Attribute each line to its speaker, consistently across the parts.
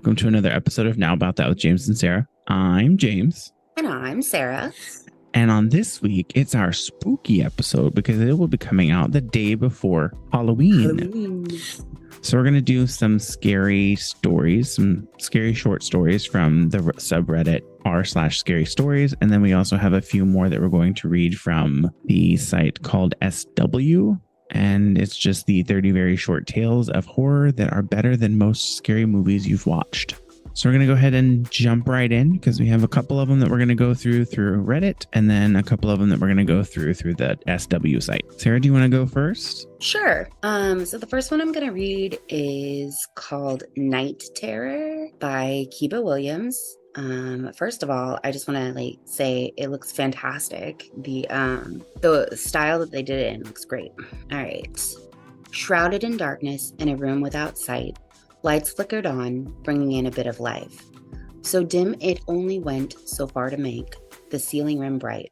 Speaker 1: welcome to another episode of Now About That with James and Sarah. I'm James.
Speaker 2: And I'm Sarah.
Speaker 1: And on this week, it's our spooky episode because it will be coming out the day before Halloween. So we're going to do some scary stories, some scary short stories from the subreddit r/scary stories. And then we also have a few more that we're going to read from the site called SW. And it's just the 30 very short tales of horror that are better than most scary movies you've watched. So we're going to go ahead and jump right in because we have a couple of them that we're going to go through Reddit and then a couple of them that we're going to go through the SW site. Sarah, do you want to go first?
Speaker 2: Sure. So the first one I'm going to read is called Night Terror by Kiba Williams. First of all, I just want to say it looks fantastic. The style that they did it in looks great. All right. Shrouded in darkness in a room without sight, lights flickered on, bringing in a bit of life. So dim it only went so far to make the ceiling rim bright.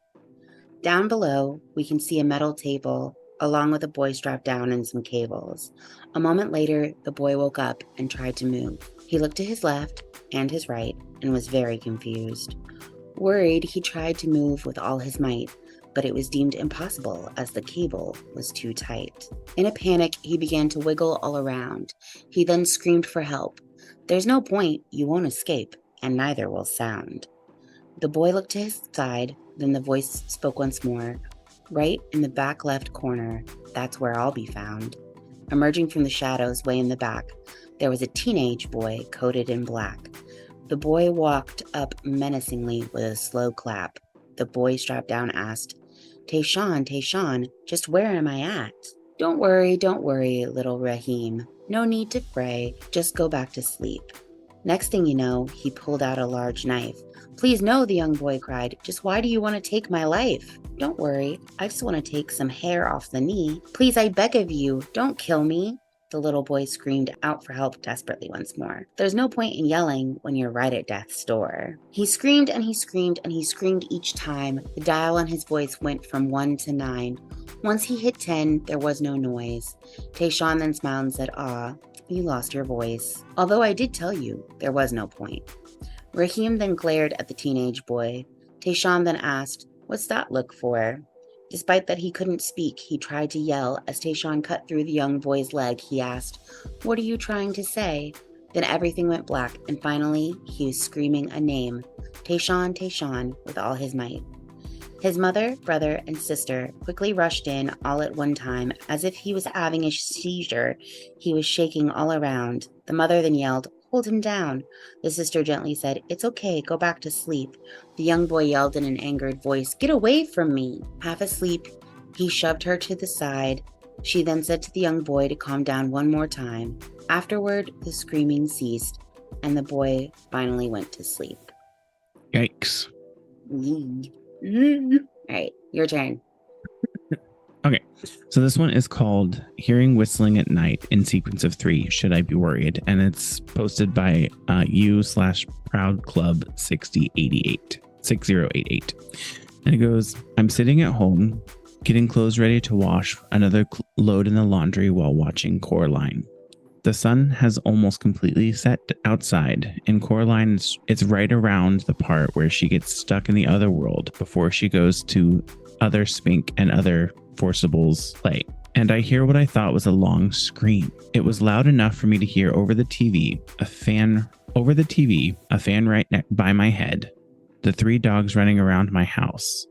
Speaker 2: Down below, we can see a metal table, along with a boy strapped down and some cables. A moment later, the boy woke up and tried to move. He looked to his left and his right and was very confused. Worried, he tried to move with all his might, but it was deemed impossible as the cable was too tight. In a panic, he began to wiggle all around. He then screamed for help. There's no point, you won't escape, and neither will sound. The boy looked to his side, then the voice spoke once more. Right in the back left corner, that's where I'll be found. Emerging from the shadows way in the back, there was a teenage boy coated in black. The boy walked up menacingly with a slow clap. The boy strapped down asked, Tayshawn, just where am I at? Don't worry, little Raheem. No need to fray, just go back to sleep. Next thing you know, he pulled out a large knife. Please no, the young boy cried. Just why do you want to take my life? Don't worry, I just want to take some hair off the knee. Please, I beg of you, don't kill me. The little boy screamed out for help desperately once more. There's no point in yelling when you're right at death's door. He screamed and he screamed and he screamed each time. The dial on his voice went from 1 to 9. Once he hit 10, there was no noise. Tayshawn then smiled and said, "Ah, you lost your voice. Although I did tell you, there was no point." Raheem then glared at the teenage boy. Tayshawn then asked, "What's that look for?" Despite that he couldn't speak, he tried to yell. As Tayshawn cut through the young boy's leg, he asked, "What are you trying to say?" Then everything went black, and finally, he was screaming a name, Tayshawn, with all his might. His mother, brother, and sister quickly rushed in all at one time, as if he was having a seizure. He was shaking all around. The mother then yelled, "Hold him down." The sister gently said, "It's okay, go back to sleep." The young boy yelled in an angered voice, "Get away from me." Half asleep, he shoved her to the side. She then said to the young boy to calm down one more time. Afterward, the screaming ceased, and the boy finally went to sleep.
Speaker 1: Yikes.
Speaker 2: All right, your turn.
Speaker 1: Okay, so this one is called Hearing Whistling at Night in Sequence of 3, Should I Be Worried? And it's posted by u/proudclub6088. And it goes, I'm sitting at home, getting clothes ready to wash another load in the laundry while watching Coraline. The sun has almost completely set outside. In Coraline, it's right around the part where she gets stuck in the other world before she goes to other Spink and other Forcible's play. And I hear what I thought was a long scream. It was loud enough for me to hear over the TV, a fan right by my head, the 3 dogs running around my house.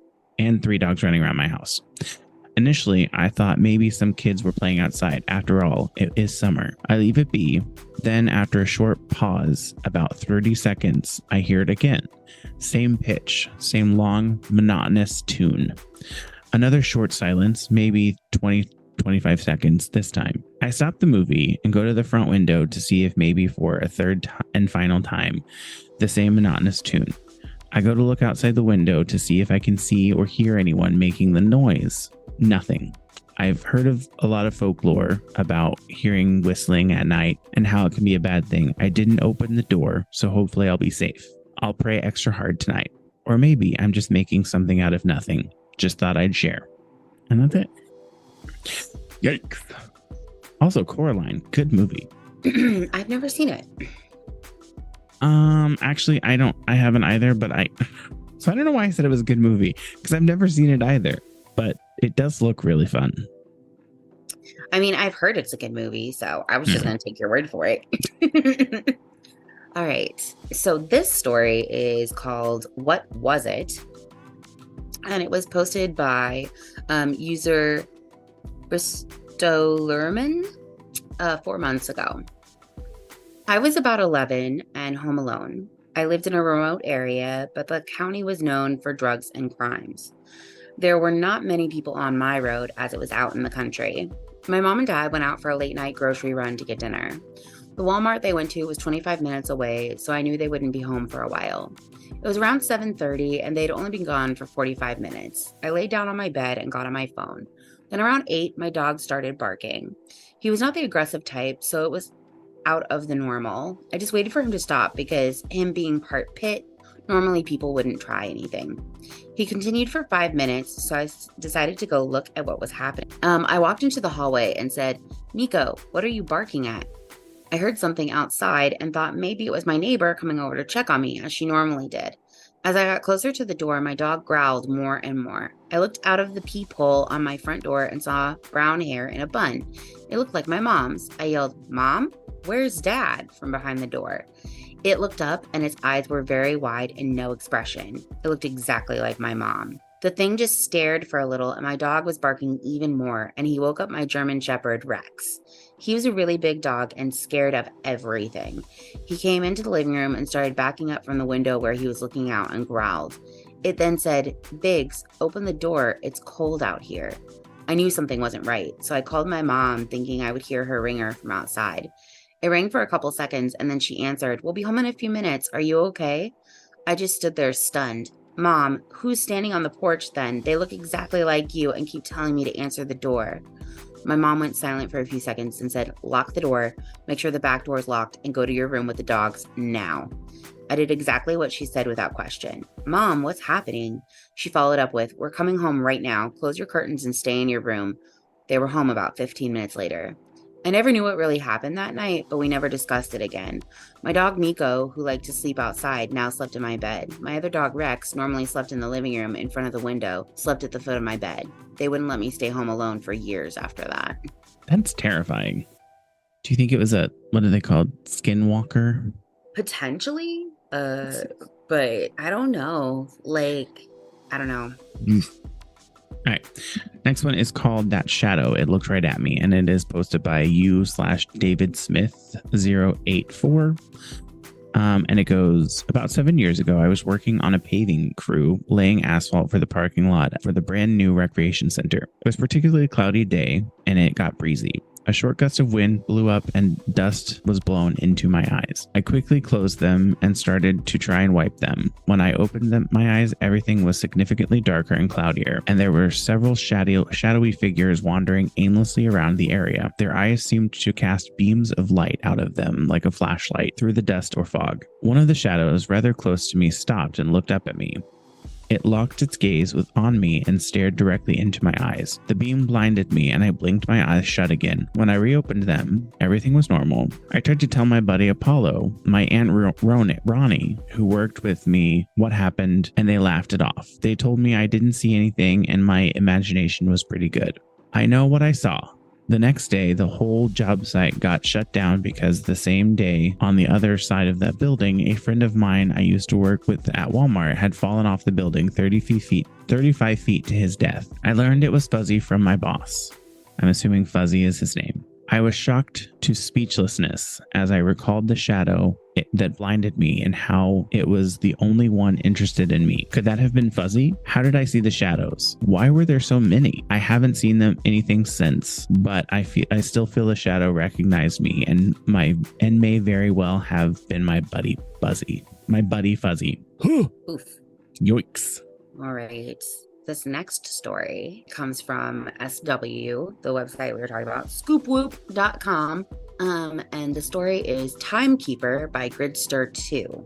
Speaker 1: Initially, I thought maybe some kids were playing outside. After all, it is summer. I leave it be. Then after a short pause, about 30 seconds, I hear it again. Same pitch, same long, monotonous tune. Another short silence, maybe 20-25 seconds this time. I stop the movie and go to the front window to see if maybe for a third and final time, the same monotonous tune. I go to look outside the window to see if I can see or hear anyone making the noise. Nothing. I've heard of a lot of folklore about hearing whistling at night and how it can be a bad thing. I didn't open the door, so hopefully I'll be safe. I'll pray extra hard tonight. Or maybe I'm just making something out of nothing. Just thought I'd share. And that's it. Yikes. Also, Coraline, good movie.
Speaker 2: I've never seen it.
Speaker 1: Actually, I haven't either, but so I don't know why I said it was a good movie because I've never seen it either, but it does look really fun.
Speaker 2: I mean, I've heard it's a good movie, so I was just
Speaker 1: Hmm.
Speaker 2: going to take your word for it. All right. So this story is called What Was It? And it was posted by user Bristolerman 4 months ago. I was about 11 and home alone. I lived in a remote area, but the county was known for drugs and crimes. There were not many people on my road as it was out in the country. My mom and dad went out for a late night grocery run to get dinner. The Walmart they went to was 25 minutes away, so I knew they wouldn't be home for a while. It was around 7:30 and they'd only been gone for 45 minutes. I laid down on my bed and got on my phone. Then around 8, my dog started barking. He was not the aggressive type, so it was out of the normal. I just waited for him to stop because him being part pit, normally people wouldn't try anything. He continued for 5 minutes, so I decided to go look at what was happening. I walked into the hallway and said, "Nico, what are you barking at?" I heard something outside and thought maybe it was my neighbor coming over to check on me, as she normally did. As I got closer to the door, my dog growled more and more. I looked out of the peephole on my front door and saw brown hair in a bun. It looked like my mom's. I yelled, "Mom? Where's Dad?" from behind the door. It looked up and its eyes were very wide and no expression. It looked exactly like my mom. The thing just stared for a little and my dog was barking even more, and he woke up my German Shepherd, Rex. He was a really big dog and scared of everything. He came into the living room and started backing up from the window where he was looking out and growled. It then said, "Biggs, open the door. It's cold out here." I knew something wasn't right, so I called my mom thinking I would hear her ringer from outside. It rang for a couple seconds and then she answered, "We'll be home in a few minutes. Are you okay?" I just stood there stunned. "Mom, who's standing on the porch then? They look exactly like you and keep telling me to answer the door." My mom went silent for a few seconds and said, "Lock the door, make sure the back door is locked, and go to your room with the dogs now." I did exactly what she said without question. "Mom, what's happening?" She followed up with, "We're coming home right now. Close your curtains and stay in your room." They were home about 15 minutes later. I never knew what really happened that night, but we never discussed it again. My dog Nico, who liked to sleep outside, now slept in my bed. My other dog Rex normally slept in the living room in front of the window, slept at the foot of my bed. They wouldn't let me stay home alone for years after that.
Speaker 1: That's terrifying. Do you think it was a, what are they called? Skinwalker?
Speaker 2: Potentially, but I don't know. Like, I don't know.
Speaker 1: All right. Next one is called That Shadow. It looked right at me, and it is posted by you/David Smith 084. And it goes, about 7 years ago, I was working on a paving crew laying asphalt for the parking lot for the brand new recreation center. It was a particularly cloudy day and it got breezy. A short gust of wind blew up and dust was blown into my eyes. I quickly closed them and started to try and wipe them. When I opened my eyes, everything was significantly darker and cloudier, and there were several shadowy figures wandering aimlessly around the area. Their eyes seemed to cast beams of light out of them like a flashlight through the dust or fog. One of the shadows, rather close to me, stopped and looked up at me. It locked its gaze on me and stared directly into my eyes. The beam blinded me and I blinked my eyes shut again. When I reopened them, everything was normal. I tried to tell my buddy Apollo, my aunt Ronnie, who worked with me, what happened, and they laughed it off. They told me I didn't see anything and my imagination was pretty good. I know what I saw. The next day, the whole job site got shut down because the same day, on the other side of that building, a friend of mine I used to work with at Walmart had fallen off the building 35 feet to his death. I learned it was Fuzzy from my boss. I'm assuming Fuzzy is his name. I was shocked to speechlessness as I recalled the shadow that blinded me and how it was the only one interested in me. Could that have been Fuzzy? How did I see the shadows? Why were there so many? I haven't seen anything since, but I still feel the shadow recognized me and may very well have been my buddy Fuzzy.
Speaker 2: Oof.
Speaker 1: Yoicks.
Speaker 2: All right. This next story comes from SW, the website we were talking about, scoopwhoop.com. And the story is Timekeeper by Gridster2.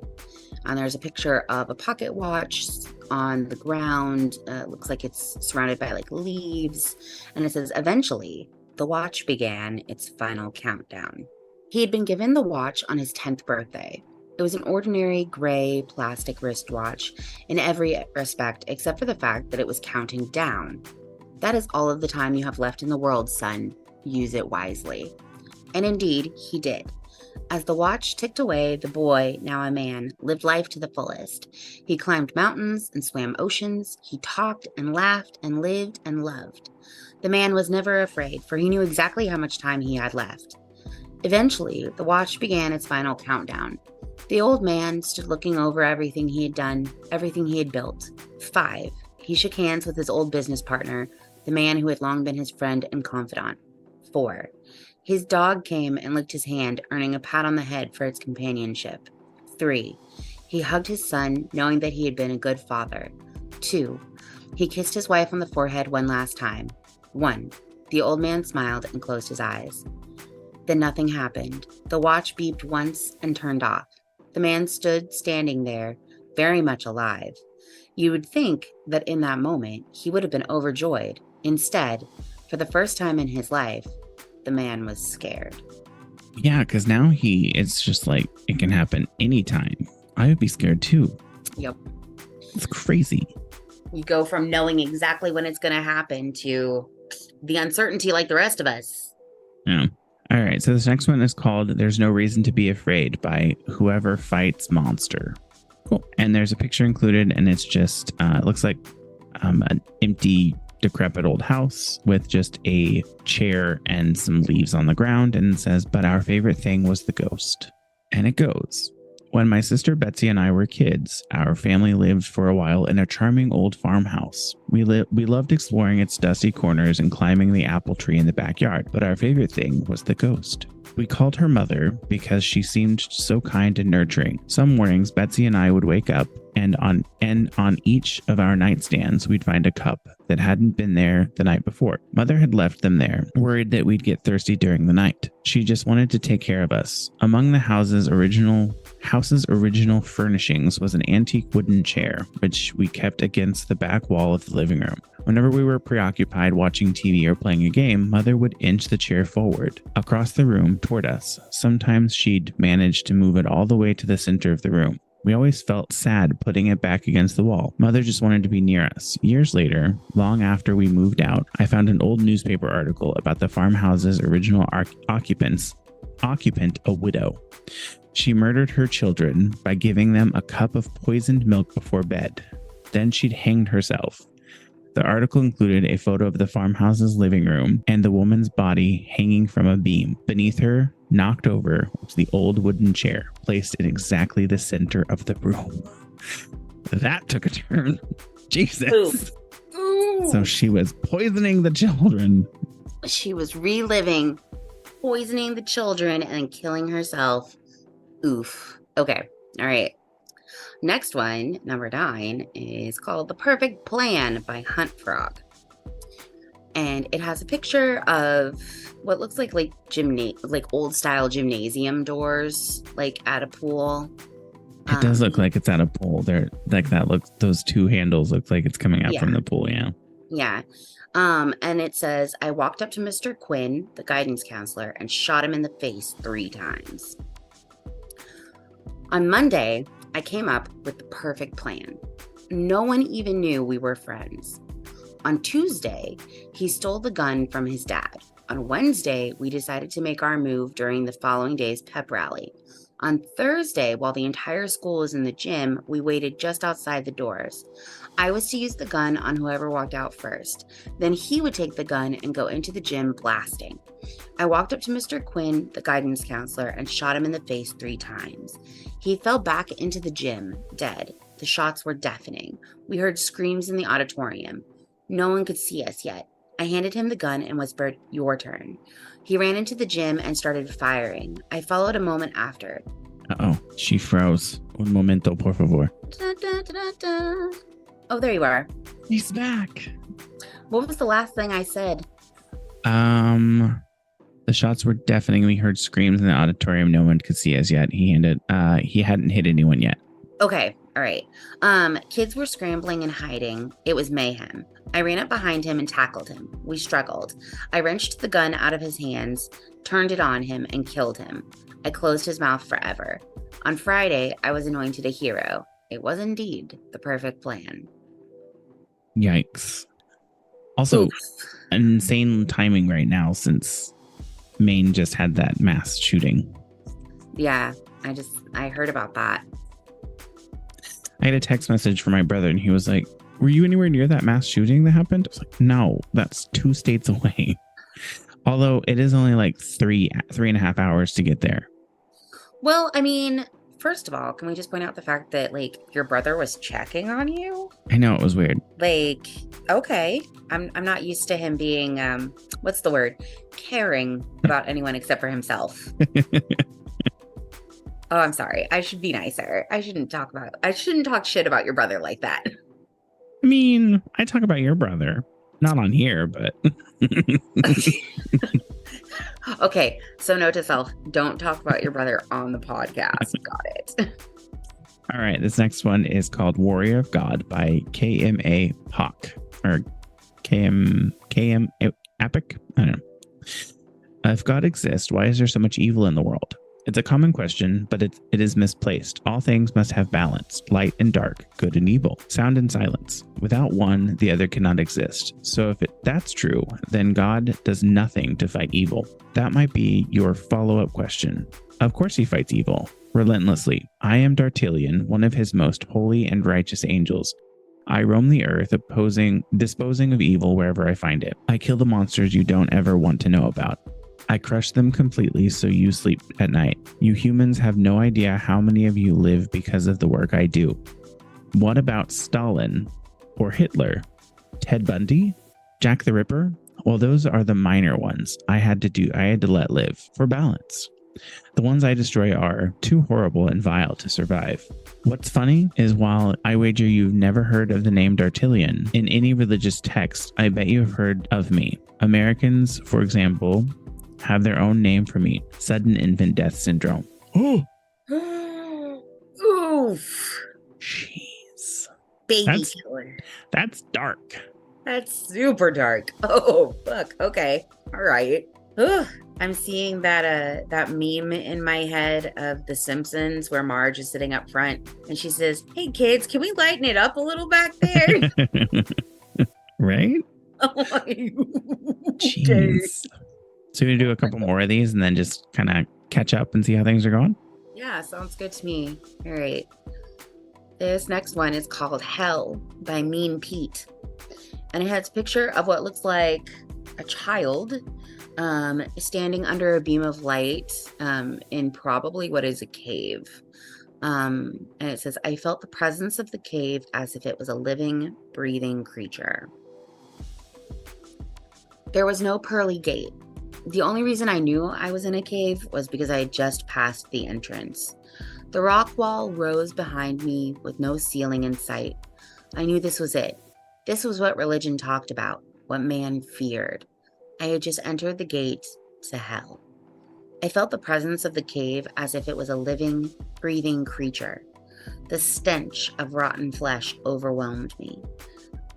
Speaker 2: And there's a picture of a pocket watch on the ground. Looks like it's surrounded by like leaves. And it says, "Eventually, the watch began its final countdown." He had been given the watch on his 10th birthday. It was an ordinary gray plastic wristwatch in every respect except for the fact that it was counting down. That is all of the time you have left in the world, son. Use it wisely. And indeed, he did. As the watch ticked away, the boy, now a man, lived life to the fullest. He climbed mountains and swam oceans. He talked and laughed and lived and loved. The man was never afraid, for he knew exactly how much time he had left. Eventually, the watch began its final countdown. The old man stood looking over everything he had done, everything he had built. 5. He shook hands with his old business partner, the man who had long been his friend and confidant. 4. His dog came and licked his hand, earning a pat on the head for its companionship. 3. He hugged his son, knowing that he had been a good father. 2. He kissed his wife on the forehead one last time. 1. The old man smiled and closed his eyes. Then nothing happened. The watch beeped once and turned off. The man stood standing there, very much alive. You would think that in that moment he would have been overjoyed. Instead, for the first time in his life, the man was scared.
Speaker 1: Yeah, because now it's just like it can happen anytime. I would be scared too.
Speaker 2: Yep.
Speaker 1: It's crazy.
Speaker 2: You go from knowing exactly when it's going to happen to the uncertainty like the rest of us.
Speaker 1: Yeah. All right. So this next one is called There's No Reason to Be Afraid by Whoever Fights Monster. Cool. And there's a picture included, and it's just, it looks like an empty, decrepit old house with just a chair and some leaves on the ground. And it says, but our favorite thing was the ghost. And it goes. When my sister Betsy and I were kids, our family lived for a while in a charming old farmhouse. We loved exploring its dusty corners and climbing the apple tree in the backyard, but our favorite thing was the ghost. We called her Mother because she seemed so kind and nurturing. Some mornings, Betsy and I would wake up, and on each of our nightstands, we'd find a cup that hadn't been there the night before. Mother had left them there, worried that we'd get thirsty during the night. She just wanted to take care of us. Among the house's original furnishings was an antique wooden chair, which we kept against the back wall of the living room. Whenever we were preoccupied watching TV or playing a game, Mother would inch the chair forward, across the room toward us. Sometimes she'd manage to move it all the way to the center of the room. We always felt sad putting it back against the wall. Mother just wanted to be near us. Years later, long after we moved out, I found an old newspaper article about the farmhouse's original occupant, a widow. She murdered her children by giving them a cup of poisoned milk before bed. Then she'd hanged herself. The article included a photo of the farmhouse's living room and the woman's body hanging from a beam. Beneath her, knocked over, was the old wooden chair, placed in exactly the center of the room. That took a turn. Jesus.
Speaker 2: Ooh.
Speaker 1: So she was poisoning the children.
Speaker 2: She was reliving, poisoning the children, and killing herself. Oof. Okay. All right. Next one, number 9, is called The Perfect Plan by Hunt Frog. And it has a picture of what looks like old style gymnasium doors, like at a pool.
Speaker 1: It does look like it's at a pool. There, like that looks. Those two handles look like it's coming out from the pool. Yeah.
Speaker 2: Yeah. And it says, I walked up to Mr. Quinn, the guidance counselor, and shot him in the face 3 times. On Monday, I came up with the perfect plan. No one even knew we were friends. On Tuesday, he stole the gun from his dad. On Wednesday, we decided to make our move during the following day's pep rally. On Thursday, while the entire school was in the gym, we waited just outside the doors. I was to use the gun on whoever walked out first. Then he would take the gun and go into the gym blasting. I walked up to Mr. Quinn, the guidance counselor, and shot him in the face 3 times. He fell back into the gym, dead. The shots were deafening. We heard screams in the auditorium. No one could see us yet. I handed him the gun and whispered, your turn. He ran into the gym and started firing. I followed a moment after.
Speaker 1: Uh-oh, she froze. Un momento, por favor.
Speaker 2: Da, da, da, da. Oh, there you are.
Speaker 1: He's back.
Speaker 2: What was the last thing I said?
Speaker 1: The shots were deafening. We heard screams in the auditorium. No one could see us yet. He hadn't hit anyone yet.
Speaker 2: Okay. All right. Kids were scrambling and hiding. It was mayhem. I ran up behind him and tackled him. We struggled. I wrenched the gun out of his hands, turned it on him, and killed him. I closed his mouth forever. On Friday, I was anointed a hero. It was indeed the perfect plan.
Speaker 1: Yikes. Also, insane timing right now since Maine just had that mass shooting.
Speaker 2: Yeah, I heard about that.
Speaker 1: I had a text message from my brother and he was like, were you anywhere near that mass shooting that happened? I was like, no, that's 2 states away. Although it is only like 3.5 hours to get there.
Speaker 2: Well, I mean, first of all, can we just point out the fact that like your brother was checking on you?
Speaker 1: I know, it was weird.
Speaker 2: Like, okay, I'm not used to him being what's the word? Caring about anyone except for himself. Oh, I'm sorry. I should be nicer. I shouldn't talk shit about your brother like that.
Speaker 1: I mean, I talk about your brother, not on here, but
Speaker 2: okay, so note to self, don't talk about your brother on the podcast. Got it.
Speaker 1: All right, this next one is called Warrior of God by KMA Hawk or KM Epic. I don't know. If God exists, why is there so much evil in the world? It's a common question, but it is misplaced. All things must have balance, light and dark, good and evil, sound and silence. Without one, the other cannot exist. So if that's true, then God does nothing to fight evil. That might be your follow-up question. Of course he fights evil, relentlessly. I am Dartilian, one of his most holy and righteous angels. I roam the earth, disposing of evil wherever I find it. I kill the monsters you don't ever want to know about. I crush them completely so you sleep at night. You humans have no idea how many of you live because of the work I do. What about Stalin or Hitler? Ted Bundy? Jack the Ripper? Well, those are the minor ones I had to let live for balance. The ones I destroy are too horrible and vile to survive. What's funny is while I wager you've never heard of the name Dartilian in any religious text, I bet you have heard of me. Americans, for example, have their own name for me, sudden infant death syndrome. Oh,
Speaker 2: oof!
Speaker 1: Jeez,
Speaker 2: Baby killer.
Speaker 1: That's dark.
Speaker 2: That's super dark. Oh, fuck. Okay, all right. Ugh. I'm seeing that meme in my head of The Simpsons where Marge is sitting up front and she says, "Hey kids, can we lighten it up a little back there?"
Speaker 1: Right?
Speaker 2: Oh my
Speaker 1: Jeez. So we do a couple more of these and then just kind of catch up and see how things are going?
Speaker 2: Yeah, sounds good to me. All right. This next one is called Hell by Mean Pete. And it has a picture of what looks like a child standing under a beam of light in probably what is a cave. And it says, I felt the presence of the cave as if it was a living, breathing creature. There was no pearly gate. The only reason I knew I was in a cave was because I had just passed the entrance. The rock wall rose behind me with no ceiling in sight. I knew this was it. This was what religion talked about, what man feared. I had just entered the gate to hell. I felt the presence of the cave as if it was a living, breathing creature. The stench of rotten flesh overwhelmed me.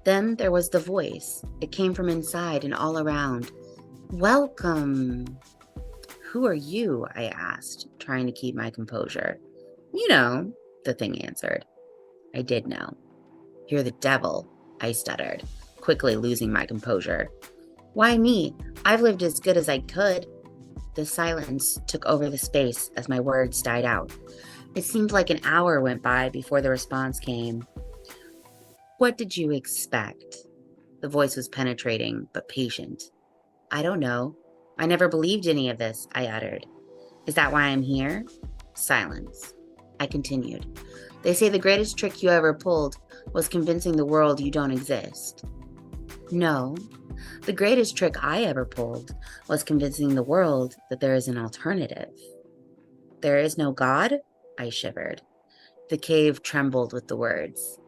Speaker 2: Then there was the voice. It came from inside and all around. Welcome. Who are you? I asked, trying to keep my composure. You know, the thing answered. I did know. You're the devil, I stuttered, quickly losing my composure. Why me? I've lived as good as I could. The silence took over the space as my words died out. It seemed like an hour went by before the response came. What did you expect? The voice was penetrating, but patient. I don't know. I never believed any of this, I uttered. Is that why I'm here? Silence. I continued. They say the greatest trick you ever pulled was convincing the world you don't exist. No. The greatest trick I ever pulled was convincing the world that there is an alternative. There is no God? I shivered. The cave trembled with the words.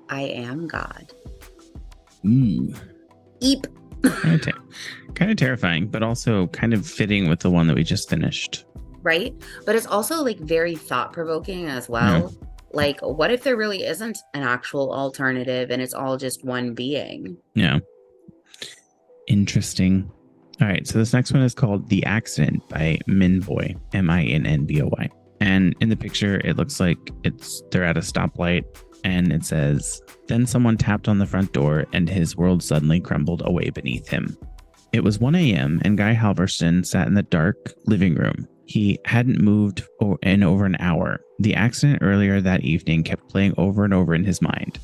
Speaker 2: I am God.
Speaker 1: Ooh.
Speaker 2: Eep.
Speaker 1: Kind of terrifying, but also kind of fitting with the one that we just finished.
Speaker 2: Right? But it's also like very thought-provoking as well. Like, what if there really isn't an actual alternative and it's all just one being?
Speaker 1: Yeah. Interesting. All right. So this next one is called The Accident by Minboy, Minnboy. And in the picture, it looks like they're at a stoplight and it says, then someone tapped on the front door and his world suddenly crumbled away beneath him. It was 1 a.m. and Guy Halverson sat in the dark living room. He hadn't moved in over an hour. The accident earlier that evening kept playing over and over in his mind.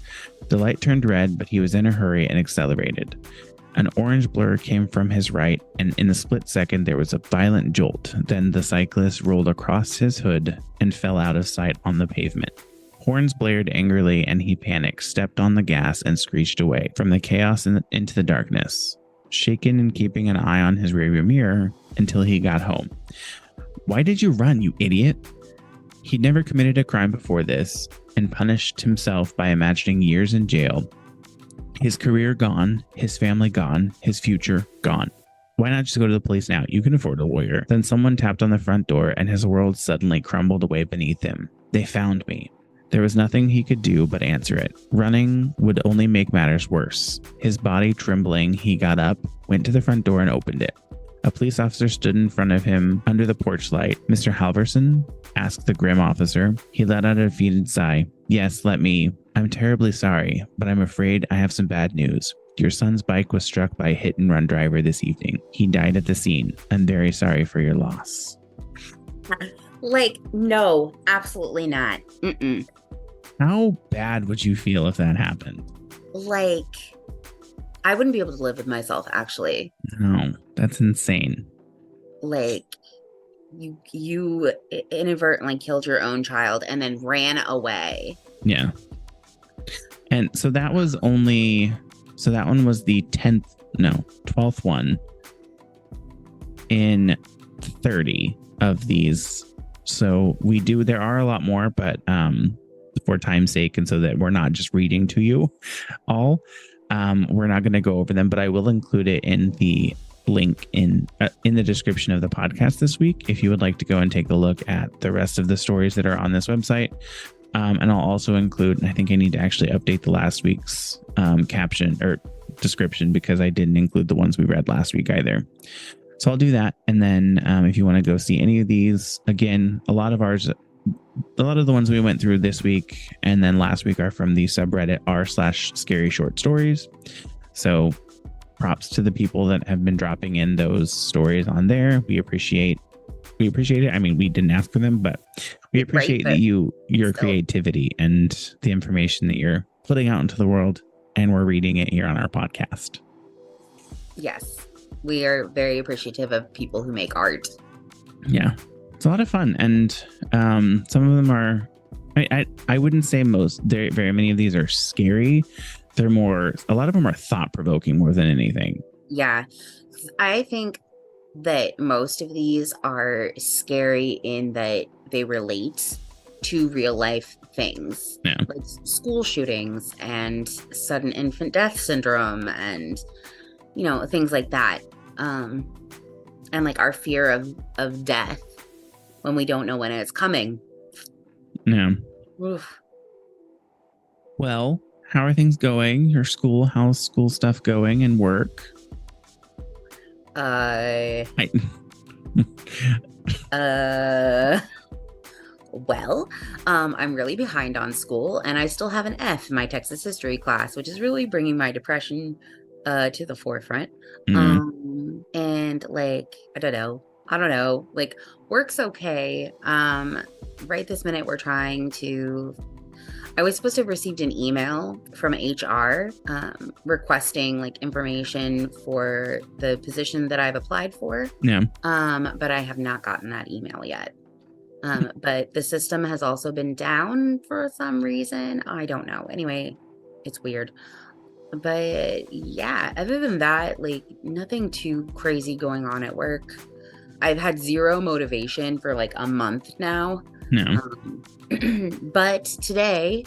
Speaker 1: The light turned red, but he was in a hurry and accelerated. An orange blur came from his right, and in a split second there was a violent jolt. Then the cyclist rolled across his hood and fell out of sight on the pavement. Horns blared angrily and he panicked, stepped on the gas and screeched away from the chaos into the darkness, shaken and keeping an eye on his rearview mirror until he got home. Why did you run, you idiot? He'd never committed a crime before this and punished himself by imagining years in jail. His career gone, his family gone, his future gone. Why not just go to the police now? You can afford a lawyer. Then someone tapped on the front door and his world suddenly crumbled away beneath him. They found me. There was nothing he could do but answer it. Running would only make matters worse. His body trembling, he got up, went to the front door and opened it. A police officer stood in front of him under the porch light. Mr. Halverson? Asked the grim officer. He let out a defeated sigh. Yes, let me. I'm terribly sorry, but I'm afraid I have some bad news. Your son's bike was struck by a hit and run driver this evening. He died at the scene. I'm very sorry for your loss.
Speaker 2: Like, no, absolutely not. Mm-mm.
Speaker 1: How bad would you feel if that happened?
Speaker 2: Like, I wouldn't be able to live with myself, actually.
Speaker 1: No, that's insane.
Speaker 2: Like, you inadvertently killed your own child and then ran away.
Speaker 1: Yeah. And so that one was the 12th one in 30 of these. So there are a lot more, but for time's sake, and so that we're not just reading to you all, we're not going to go over them, but I will include it in the link in the description of the podcast this week if you would like to go and take a look at the rest of the stories that are on this website. And I'll also include, and I think I need to actually update the last week's caption or description because I didn't include the ones we read last week either. So I'll do that. And then if you want to go see any of these, again, a lot of the ones we went through this week and then last week are from the subreddit r/scary short stories. So props to the people that have been dropping in those stories on there. We appreciate it. I mean, we didn't ask for them, but we appreciate your creativity and the information that you're putting out into the world, and we're reading it here on our podcast.
Speaker 2: Yes, we are very appreciative of people who make art.
Speaker 1: Yeah, it's a lot of fun, and some of them are. I wouldn't say very many of these are scary. A lot of them are thought provoking more than anything.
Speaker 2: Yeah, I think that most of these are scary in that they relate to real life things, like school shootings and sudden infant death syndrome and things like that, and like our fear of death when we don't know when it's coming. Oof.
Speaker 1: Well, how are things going? How's school stuff going and work?
Speaker 2: Well, I'm really behind on school and I still have an F in my Texas history class, which is really bringing my depression to the forefront.
Speaker 1: Mm-hmm.
Speaker 2: And like, I don't know, like work's okay. Right this minute I was supposed to have received an email from HR requesting like information for the position that I've applied for.
Speaker 1: Yeah.
Speaker 2: But I have not gotten that email yet. But the system has also been down for some reason. I don't know. Anyway, it's weird. But yeah, other than that, like nothing too crazy going on at work. I've had zero motivation for like a month now.
Speaker 1: No.
Speaker 2: But today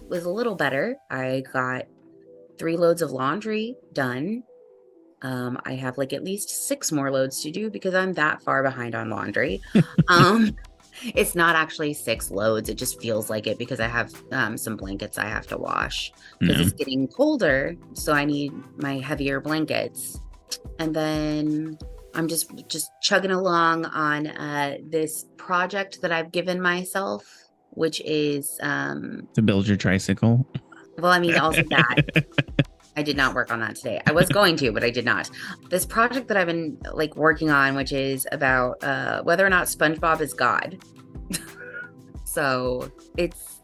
Speaker 2: was a little better. I got 3 loads of laundry done. I have like at least 6 more loads to do because I'm that far behind on laundry. It's not actually 6 loads. It just feels like it because I have some blankets I have to wash because
Speaker 1: No.
Speaker 2: it's getting colder. So I need my heavier blankets. And then I'm just chugging along on this project that I've given myself, which is
Speaker 1: To build your tricycle.
Speaker 2: well, I mean, also that I did not work on that today. I was going to, but I did not. This project that I've been like working on, which is about whether or not SpongeBob is God. So it's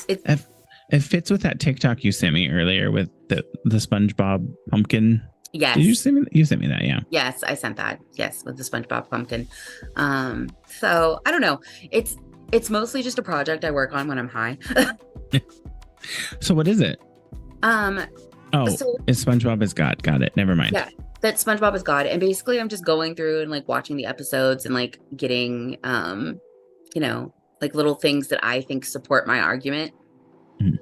Speaker 1: It fits with that TikTok you sent me earlier with the SpongeBob pumpkin.
Speaker 2: yes.
Speaker 1: Did you send me? You sent me that, yeah.
Speaker 2: Yes, I sent that. Yes, with the SpongeBob pumpkin. So I don't know. It's mostly just a project I work on when I'm high.
Speaker 1: So what is it? Oh,
Speaker 2: So
Speaker 1: it's SpongeBob is God. Got it. Never mind.
Speaker 2: yeah, that SpongeBob is God, and basically I'm just going through and like watching the episodes and like getting you know, like little things that I think support my argument.
Speaker 1: Mhm.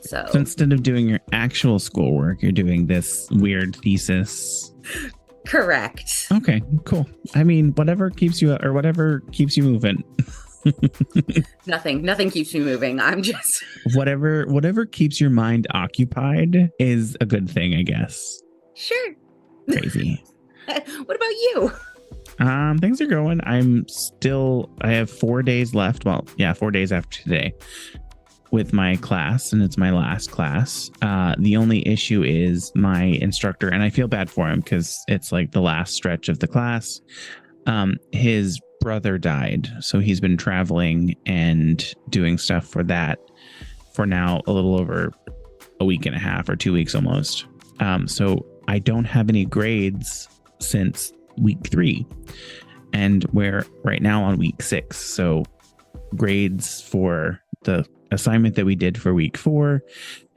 Speaker 2: So
Speaker 1: So instead of doing your actual schoolwork, you're doing this weird thesis.
Speaker 2: correct.
Speaker 1: Okay, cool. I mean, whatever keeps you moving.
Speaker 2: Nothing keeps me moving. I'm just
Speaker 1: whatever keeps your mind occupied is a good thing, I guess.
Speaker 2: sure.
Speaker 1: Crazy.
Speaker 2: What about you?
Speaker 1: Things are going. I have 4 days left. Well, yeah, 4 days after today with my class, and it's my last class. The only issue is my instructor, and I feel bad for him because it's like the last stretch of the class. His brother died, so he's been traveling and doing stuff for that for now a little over a week and a half or 2 weeks almost. So I don't have any grades since week 3, and we're right now on week 6. So grades for the assignment that we did for week 4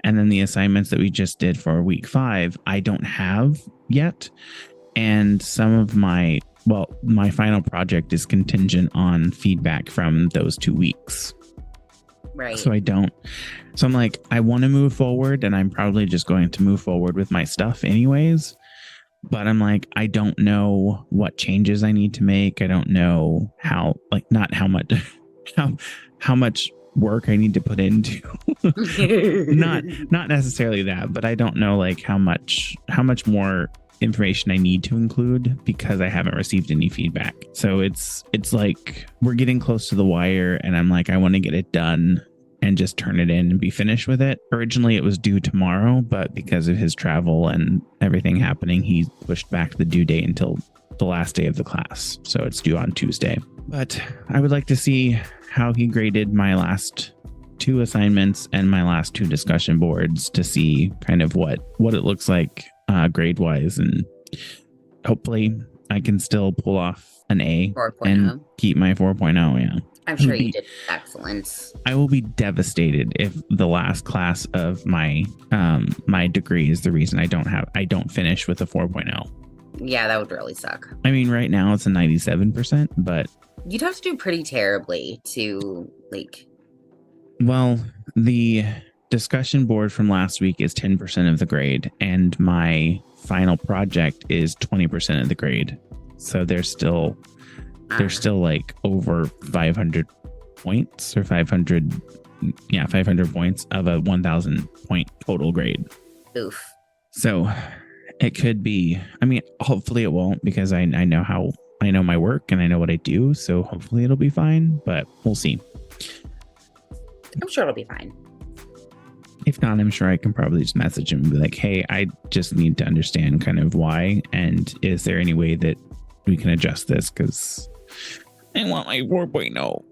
Speaker 1: and then the assignments that we just did for week 5, I don't have yet. And some of my final project is contingent on feedback from those 2 weeks.
Speaker 2: Right.
Speaker 1: So I'm like, I want to move forward, and I'm probably just going to move forward with my stuff anyways. But I'm like, I don't know what changes I need to make. I don't know not how much, how much work I need to put into. not necessarily that, but I don't know like how much more information I need to include because I haven't received any feedback. So it's like we're getting close to the wire, and I'm like, I want to get it done and just turn it in and be finished with it. Originally it was due tomorrow, but because of his travel and everything happening, he pushed back the due date until the last day of the class. So it's due on Tuesday. But I would like to see how he graded my last 2 assignments and my last 2 discussion boards to see kind of what it looks like grade wise, and hopefully I can still pull off an A
Speaker 2: 4.0.
Speaker 1: and keep my 4.0. Yeah.
Speaker 2: I'm sure you did excellent.
Speaker 1: I will be devastated if the last class of my my degree is the reason I don't finish with a 4.0.
Speaker 2: Yeah, that would really suck.
Speaker 1: I mean, right now it's a 97%, but
Speaker 2: You'd have to do pretty terribly to like.
Speaker 1: well, the discussion board from last week is 10% of the grade, and my final project is 20% of the grade. So there's still like over 500 points or 500 points of a 1,000 point total grade.
Speaker 2: Oof.
Speaker 1: So it could be, I mean, hopefully it won't, because I know my work and I know what I do. So hopefully it'll be fine, but we'll see.
Speaker 2: I'm sure it'll be fine.
Speaker 1: If not, I'm sure I can probably just message him and be like, hey, I just need to understand kind of why. And is there any way that we can adjust this? Because I want my 4.0.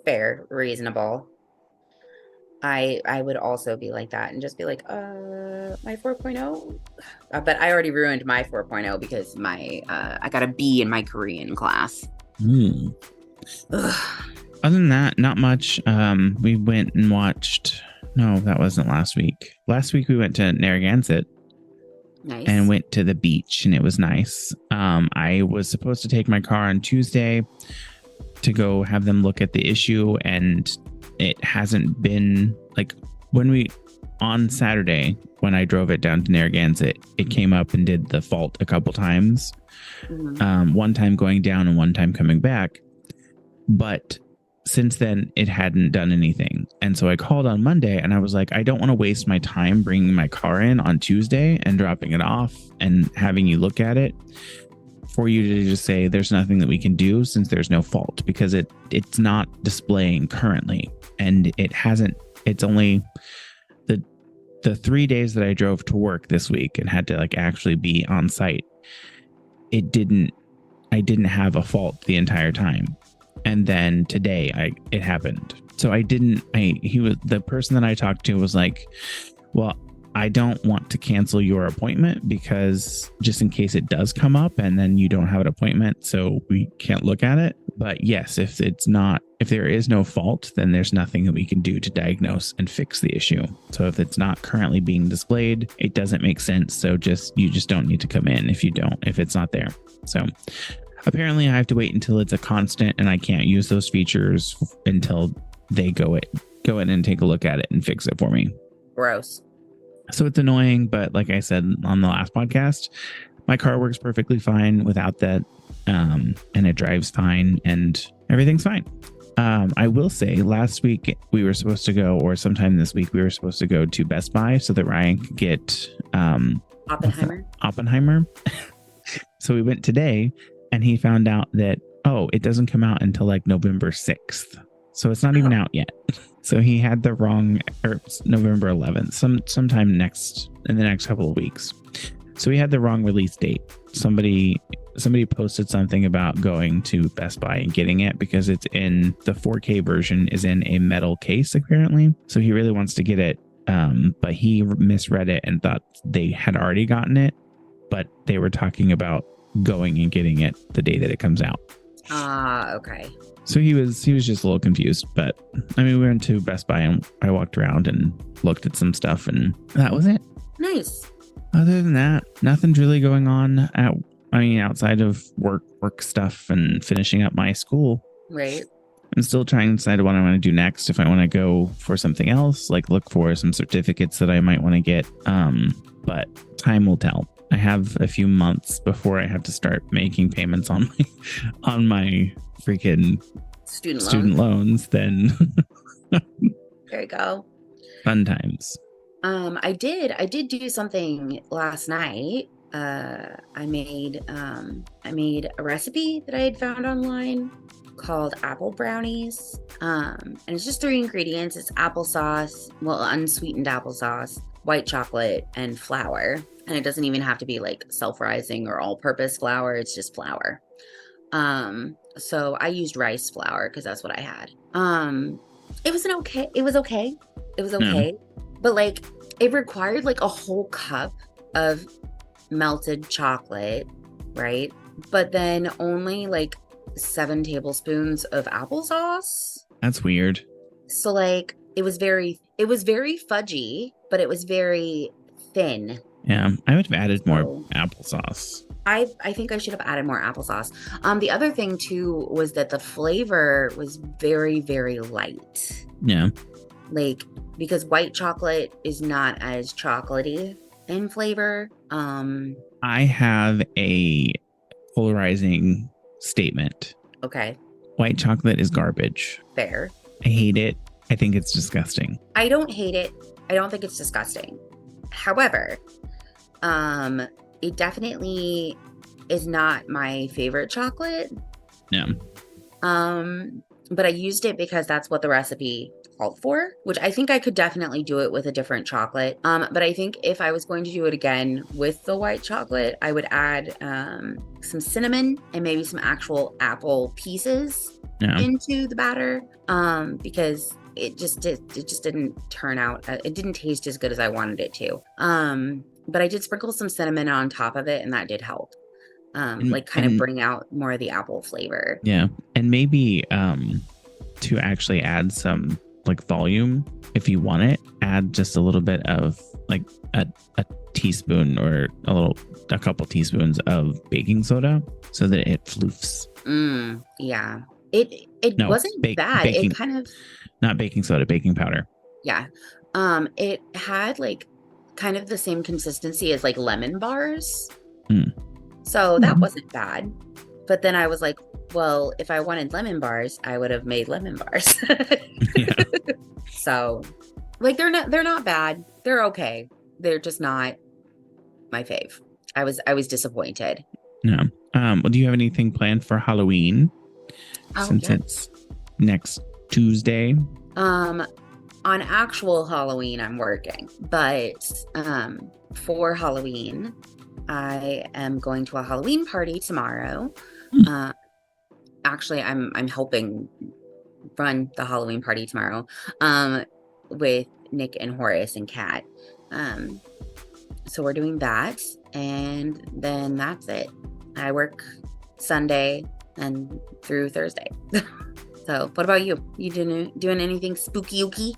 Speaker 2: Fair, reasonable. I would also be like that and just be like, my 4.0. But I already ruined my 4.0 because I got a B in my Korean class.
Speaker 1: Other than that, not much. We went and watched. No, that wasn't last week. Last week we went to Narragansett.
Speaker 2: Nice.
Speaker 1: And went to the beach, and it was nice. I was supposed to take my car on Tuesday to go have them look at the issue, and it hasn't been like on Saturday when I drove it down to Narragansett, it came up and did the fault a couple times. Mm-hmm. One time going down and one time coming back. But since then, it hadn't done anything. And so I called on Monday and I was like, I don't want to waste my time bringing my car in on Tuesday and dropping it off and having you look at it for you to just say there's nothing that we can do since there's no fault, because it's not displaying currently. And it's only the 3 days that I drove to work this week and had to like actually be on site. I didn't have a fault the entire time. And then today it happened. So the person that I talked to was like, well, I don't want to cancel your appointment because just in case it does come up and then you don't have an appointment, so we can't look at it. But yes, if there is no fault, then there's nothing that we can do to diagnose and fix the issue. So if it's not currently being displayed, it doesn't make sense. So you just don't need to come in if it's not there. So apparently I have to wait until it's a constant and I can't use those features until they go in and take a look at it and fix it for me.
Speaker 2: Gross.
Speaker 1: So it's annoying, but like I said on the last podcast, my car works perfectly fine without that. And it drives fine and everything's fine. I will say last week we were supposed to go, or sometime this week, we were supposed to go to Best Buy so that Ryan could get Oppenheimer. So we went today and he found out that, it doesn't come out until like November 6th. So it's not even out yet. So he had the wrong, or November 11th, sometime in the next couple of weeks. So he had the wrong release date. Somebody posted something about going to Best Buy and getting it because it's in the 4K version is in a metal case apparently. So he really wants to get it. But he misread it and thought they had already gotten it, but they were talking about going and getting it the day that it comes out.
Speaker 2: Okay.
Speaker 1: So he was just a little confused, but I mean, we went to Best Buy and I walked around and looked at some stuff and that was it.
Speaker 2: Nice.
Speaker 1: Other than that, nothing's really going on outside of work stuff and finishing up my school.
Speaker 2: Right.
Speaker 1: I'm still trying to decide what I want to do next. If I want to go for something else, like look for some certificates that I might want to get. But time will tell. I have a few months before I have to start making payments on my freaking student loans. Then
Speaker 2: there you go.
Speaker 1: Fun times.
Speaker 2: I did do something last night. I made a recipe that I had found online called apple brownies. And it's just 3 ingredients. It's applesauce, unsweetened applesauce, white chocolate, and flour. And it doesn't even have to be like self-rising or all-purpose flour. It's just flour. So I used rice flour because that's what I had. It was okay. But like it required like a whole cup of melted chocolate, right? But then only like 7 tablespoons of applesauce.
Speaker 1: That's weird.
Speaker 2: So like it was very fudgy, but it was very thin.
Speaker 1: Yeah, I would have added more applesauce.
Speaker 2: I think I should have added more applesauce. The other thing too was that the flavor was very, very light.
Speaker 1: Yeah.
Speaker 2: Like, because white chocolate is not as chocolatey in flavor.
Speaker 1: I have a polarizing statement.
Speaker 2: Okay.
Speaker 1: White chocolate is garbage.
Speaker 2: Fair.
Speaker 1: I hate it. I think it's disgusting.
Speaker 2: I don't hate it. I don't think it's disgusting. However, it definitely is not my favorite chocolate.
Speaker 1: Yeah.
Speaker 2: But I used it because that's what the recipe called for, which I think I could definitely do it with a different chocolate. But I think if I was going to do it again with the white chocolate, I would add some cinnamon and maybe some actual apple pieces into the batter, because it just didn't turn out. It didn't taste as good as I wanted it to. But I did sprinkle some cinnamon on top of it, and that did help. Of bring out more of the apple flavor.
Speaker 1: Yeah. And maybe to actually add some like volume, if you want it, add just a little bit of like a teaspoon or a couple teaspoons of baking soda so that it floofs.
Speaker 2: Yeah. It wasn't bad. It kind of,
Speaker 1: not baking soda, baking powder.
Speaker 2: Yeah. It had like kind of the same consistency as like lemon bars. So that wasn't bad. But then I was like, Well, if I wanted lemon bars, I would have made lemon bars.
Speaker 1: Yeah.
Speaker 2: So, like they're not bad. They're okay. They're just not my fave. I was disappointed.
Speaker 1: No. Well, do you have anything planned for Halloween?
Speaker 2: Oh
Speaker 1: Since
Speaker 2: yeah.
Speaker 1: it's next Tuesday.
Speaker 2: On actual Halloween, I'm working, but for Halloween, I am going to a Halloween party tomorrow.
Speaker 1: Hmm.
Speaker 2: Actually, I'm helping run the Halloween party tomorrow, with Nick and Horace and Kat. Um, so we're doing that, and then that's it. I work Sunday and through Thursday. So, what about you? You doing anything spooky ooky?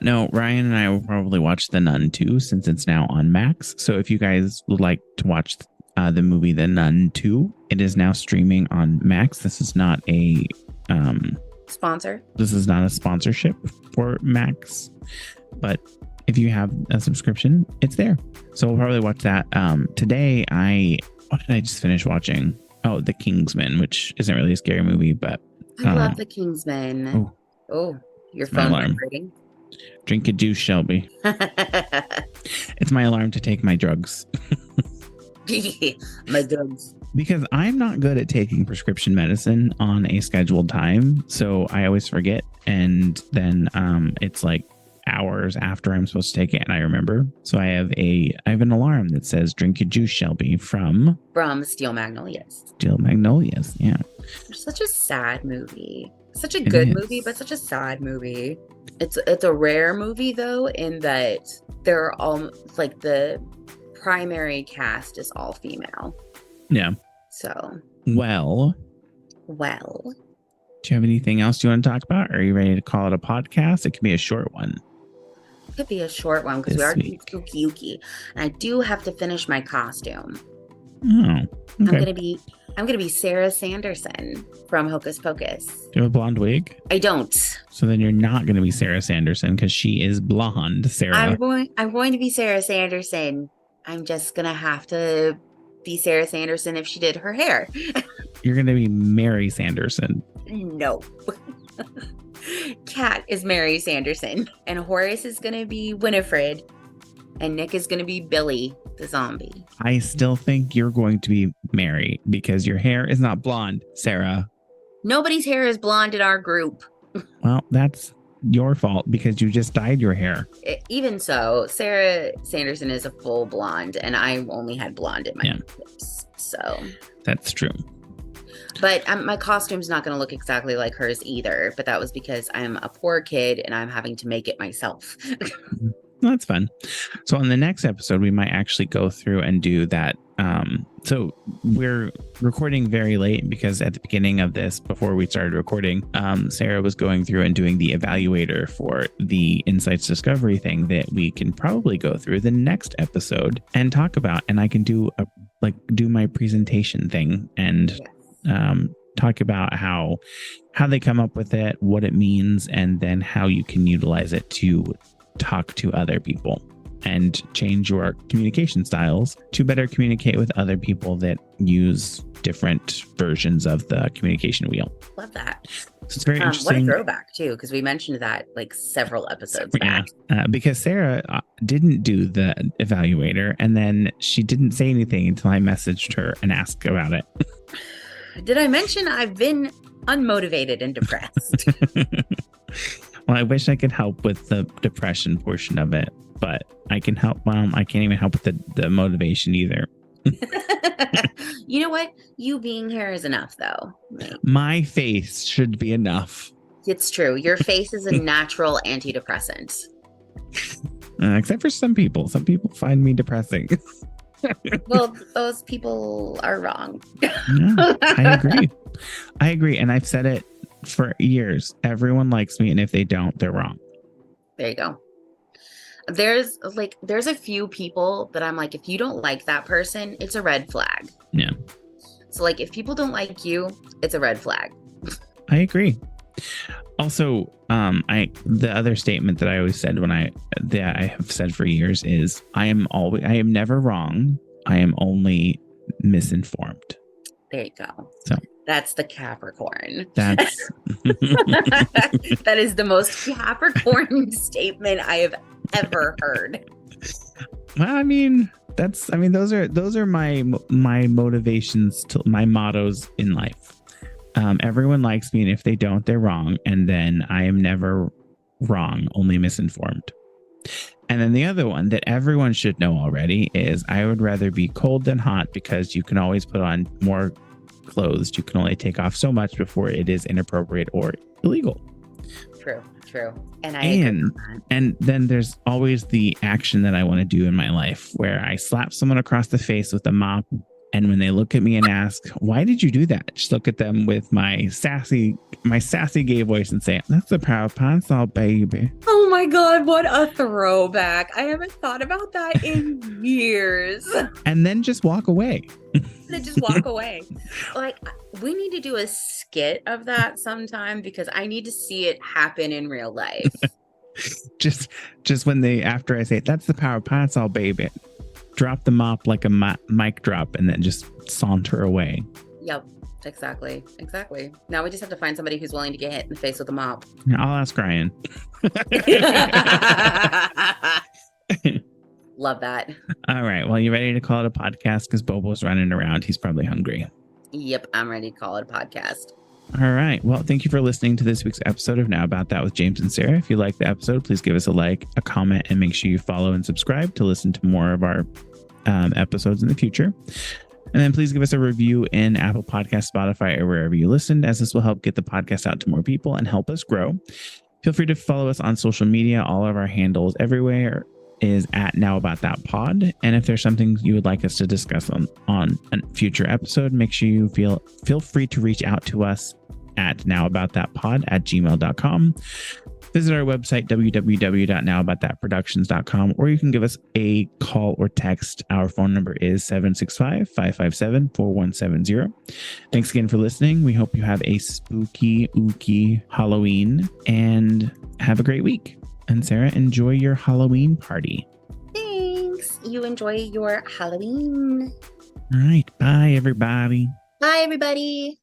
Speaker 1: No, Ryan and I will probably watch The Nun 2 since it's now on Max. So if you guys would like to watch the movie The Nun 2, it is now streaming on Max. This is not a
Speaker 2: Sponsor?
Speaker 1: this is not a sponsorship for Max, but if you have a subscription, it's there. So we'll probably watch that. Today, what did I just finish watching? Oh, The Kingsman, which isn't really a scary movie, but
Speaker 2: I love The Kingsman. Oh, your
Speaker 1: my
Speaker 2: phone
Speaker 1: alarm.
Speaker 2: vibrating.
Speaker 1: Drink a juice, Shelby. It's my alarm to take my drugs.
Speaker 2: My drugs.
Speaker 1: Because I'm not good at taking prescription medicine on a scheduled time. So I always forget. And then it's like hours after I'm supposed to take it and I remember. So I have an alarm that says drink your juice, Shelby, from
Speaker 2: Steel Magnolias.
Speaker 1: Steel Magnolias. Yeah.
Speaker 2: Such a sad movie. Such a good movie, but such a sad movie. It's a rare movie though, in that they're all like the primary cast is all female.
Speaker 1: Yeah.
Speaker 2: So
Speaker 1: Well,
Speaker 2: do
Speaker 1: you have anything else you want to talk about? Are you ready to call it a podcast? It can be a short one.
Speaker 2: it could be a short one because we are doing spooky ooky. And I do have to finish my costume.
Speaker 1: Oh, okay.
Speaker 2: I'm gonna be Sarah Sanderson from Hocus Pocus.
Speaker 1: Do you have a blonde wig?
Speaker 2: I don't.
Speaker 1: So then you're not going to be Sarah Sanderson because she is blonde, Sarah.
Speaker 2: I'm going to be Sarah Sanderson. I'm just gonna have to be Sarah Sanderson if she did her hair.
Speaker 1: You're going to be Mary Sanderson.
Speaker 2: No. Kat is Mary Sanderson, and Horace is gonna be Winifred, and Nick is gonna be Billy the zombie.
Speaker 1: I still think you're going to be Mary because your hair is not blonde, Sarah.
Speaker 2: Nobody's hair is blonde in our group.
Speaker 1: Well, that's your fault because you just dyed your hair.
Speaker 2: Even so, Sarah Sanderson is a full blonde, and I only had blonde in my lips. So
Speaker 1: that's true.
Speaker 2: But my costume's not going to look exactly like hers either. But that was because I'm a poor kid and I'm having to make it myself.
Speaker 1: That's fun. So on the next episode, we might actually go through and do that. So we're recording very late because at the beginning of this, before we started recording, Sarah was going through and doing the evaluator for the Insights Discovery thing that we can probably go through the next episode and talk about. And I can do my presentation thing and talk about how they come up with it, what it means, and then how you can utilize it to talk to other people and change your communication styles to better communicate with other people that use different versions of the communication wheel.
Speaker 2: Love that.
Speaker 1: So it's very interesting.
Speaker 2: What a throwback too, because we mentioned that like several episodes back.
Speaker 1: Because Sarah didn't do the evaluator, and then she didn't say anything until I messaged her and asked about it.
Speaker 2: Did I mention I've been unmotivated and depressed?
Speaker 1: Well, I wish I could help with the depression portion of it, but I can help. I can't even help with the motivation either.
Speaker 2: You know what? You being here is enough, though.
Speaker 1: My face should be enough.
Speaker 2: It's true. Your face is a natural antidepressant.
Speaker 1: Except for some people. Some people find me depressing.
Speaker 2: Well, those people are wrong.
Speaker 1: Yeah, I agree. And I've said it for years. Everyone likes me, and if they don't, they're wrong.
Speaker 2: There you go. There's a few people that I'm like, if you don't like that person, it's a red flag.
Speaker 1: Yeah. So
Speaker 2: like, if people don't like you, it's a red flag.
Speaker 1: I agree. Also, the other statement that I always said that I have said for years is I am never wrong. I am only misinformed.
Speaker 2: There you go.
Speaker 1: So
Speaker 2: That's the Capricorn.
Speaker 1: That's
Speaker 2: That is the most Capricorn statement I have ever heard.
Speaker 1: well, those are my motivations to my mottos in life. Everyone likes me, and if they don't, they're wrong. And then I am never wrong, only misinformed. And then the other one that everyone should know already is I would rather be cold than hot, because you can always put on more clothes. You can only take off so much before it is inappropriate or illegal.
Speaker 2: True. And I agree with that.
Speaker 1: And then there's always the action that I want to do in my life where I slap someone across the face with a mop. And when they look at me and ask, why did you do that? Just look at them with my sassy gay voice and say, that's the power of pencil, baby.
Speaker 2: Oh my God, what a throwback. I haven't thought about that in years.
Speaker 1: And then just walk away.
Speaker 2: Then just walk away. Like, we need to do a skit of that sometime, because I need to see it happen in real life.
Speaker 1: just when after I say, that's the power of pencil, baby, drop the mop like a mic drop and then just saunter away.
Speaker 2: Yep, exactly. Now we just have to find somebody who's willing to get hit in the face with a mop.
Speaker 1: I'll ask Ryan.
Speaker 2: Love that.
Speaker 1: All right. Well, you ready to call it a podcast? Because Bobo's running around. He's probably hungry.
Speaker 2: Yep, I'm ready to call it a podcast.
Speaker 1: All right. Well, thank you for listening to this week's episode of Now About That with James and Sarah. If you like the episode, please give us a like, a comment, and make sure you follow and subscribe to listen to more of our episodes in the future. And then please give us a review in Apple Podcasts, Spotify, or wherever you listen, as this will help get the podcast out to more people and help us grow. Feel free to follow us on social media. All of our handles everywhere is at Now About That Pod. And if there's something you would like us to discuss on a future episode, make sure you feel free to reach out to us at nowaboutthatpod@gmail.com. Visit our website, www.nowaboutthatproductions.com, or you can give us a call or text. Our phone number is 765-557-4170. Thanks again for listening. We hope you have a spooky, ooky Halloween and have a great week. And Sarah, enjoy your Halloween party.
Speaker 2: Thanks. You enjoy your Halloween.
Speaker 1: All right. Bye, everybody.
Speaker 2: Bye, everybody.